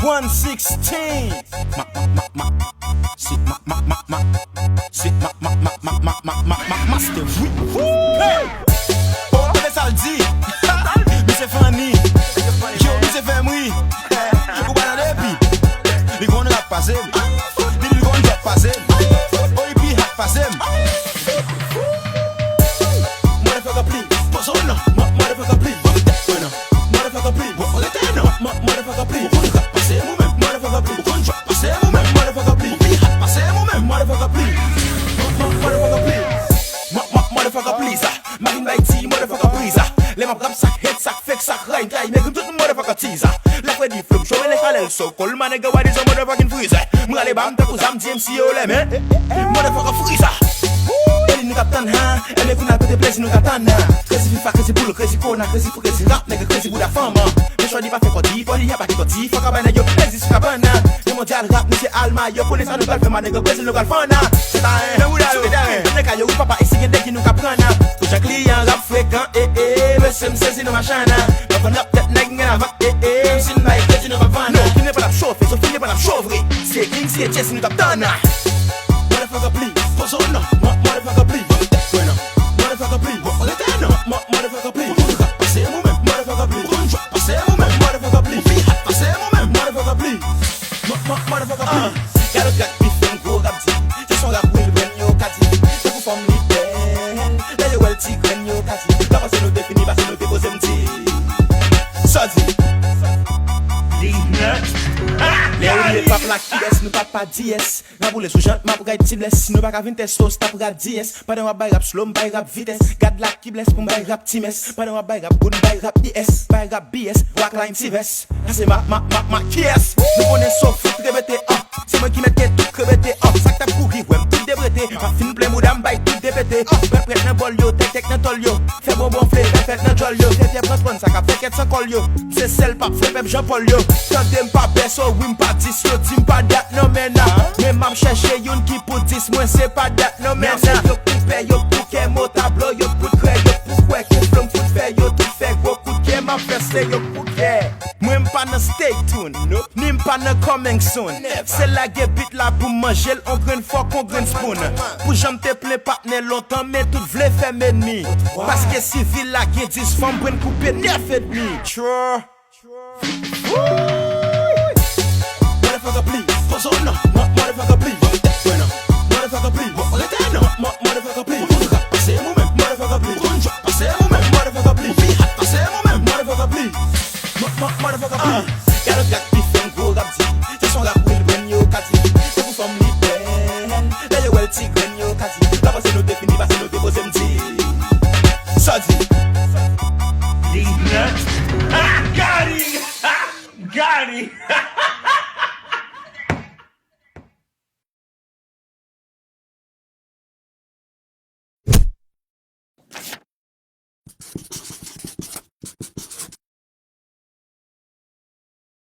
116. Master, oui. Hey! Oh, ça le dit. Mais c'est funny. Yo, mais c'est fait oui. Ou pas dans le pi. Les gros ne rap pas zem. Les gros ne rap pas zem. Oh, et puis rap pas zem. Motherfucker please. Pose on now. Motherfucker please. Motherfucker please. Motherfucker please. Rap pas zem ou même. Motherfucker please. Rap pas zem ou même. Motherfucker please. Rap pas zem ou même. Motherfucker please. Motherfucker please. Motherfucker please. Marine Baiti, motherfucker please. Les map rap sac, head sac, fake sac, rhyme, guy, make tout motherfucker teaser. La fois di flop, show les kalel, so call man nigga, what is a motherfucking freezer? M'rale bam, te kouzam, DMC, yo le men. Motherfucker freezer. Eli nou kaptan ha, eme kou nan kote plezi nou kaptan ha. Crazy FIFA, crazy bull, crazy kona, crazy fou, crazy rap, nigga, crazy bouda fama. Me chwa di pa fe kodi, poli ya pa ki kodi, fuck abana yo, plezi sou kapana. Le mondial rap, monsieur Alma, yo, police a nou gal fe man nigga, Brazil nou gal fana. C'est ta hen, me bouda yo, nigga yo, ou papa isi gen dek ki nou kaprana. Toucha client rap fréquent, monsieur m'saisi nou machana. M'apon up tête nèg gen avak, m'sin na y plezi nou kapana. Non, ki ne pa la chauffe, so fini pa la chauvre. C'est king, c'est chess, nou kaptana. Motherfucker please, pose on now. Motherfucker please, motherfucker please, motherfucker please, passez moi-même, motherfucker please, passez moi-même, motherfucker please, passez moi-même, motherfucker please, motherfucker please. Y'a le gars qui fait un gros rap dit, c'est son rap will when yo kati, c'est pour forme libelle, là yo well tig when yo kati, là parce que nous définit, parce que nous déposons m'ti, ça dit. Les ou les pap la qui laisse, nous pap pas DS. Raboule sous jante, ma pour gagne timeless. Nous pas qu'à 20 testos, t'as pour gagne 10. Pas d'un wap rap slow, m'bay rap vitesse. Gade la qui blesse pour m'bay rap times. Pas d'un wap rap good, m'bay rap IS. Bay rap BS, wack line TVS. Là c'est ma kies. Nous connaissons sauf foot répété. C'est moi qui mette tout creveté. Sac t'a couru, ouais, tout débrété. Ma fin plein moudam, bay tout dépété. Prête nan bol yo, tek nan tol yo. Fais bon flé, fait nan jol yo. T'es prendre ça, qu'a fait sans col yo. C'est celle pas fait pep Jean-Paul yo. Tandem pas beso, wim pas 10, yo tim pas dat non mena. Même m'a cherché yon qui pour 10, moi c'est pas dat non mena. Yo pour paix, yo pour qu'est mon tableau, yo pour créer, yo pour quoi que flom pour faire, yo tout fait beaucoup de qu'est m'a fait, yo pour qu'est. Moi m'pas na stay tuned, ni m'pas na coming soon. C'est la gué bit là pour manger, on grain fork, on grain spoon. Pour j'aime te plein partner longtemps, mais tout v'lait faire m'ennemi. Parce que si ville la gué 10 femmes, brain couper 9 et demi. True. Motherfucker please, pose on now. Motherfucker please, motherfucker please, motherfucker please, passez moi-même, motherfucker please, passez moi-même, motherfucker please, passez moi-même, motherfucker please, motherfucker please. Y'a le gars qui fait un gros rap dit, c'est son rap will when yo kati, c'est pour forme libelle, là yo well tig when yo kati, là parce que nous définit, parce que nous déposons m'ti, ça dit.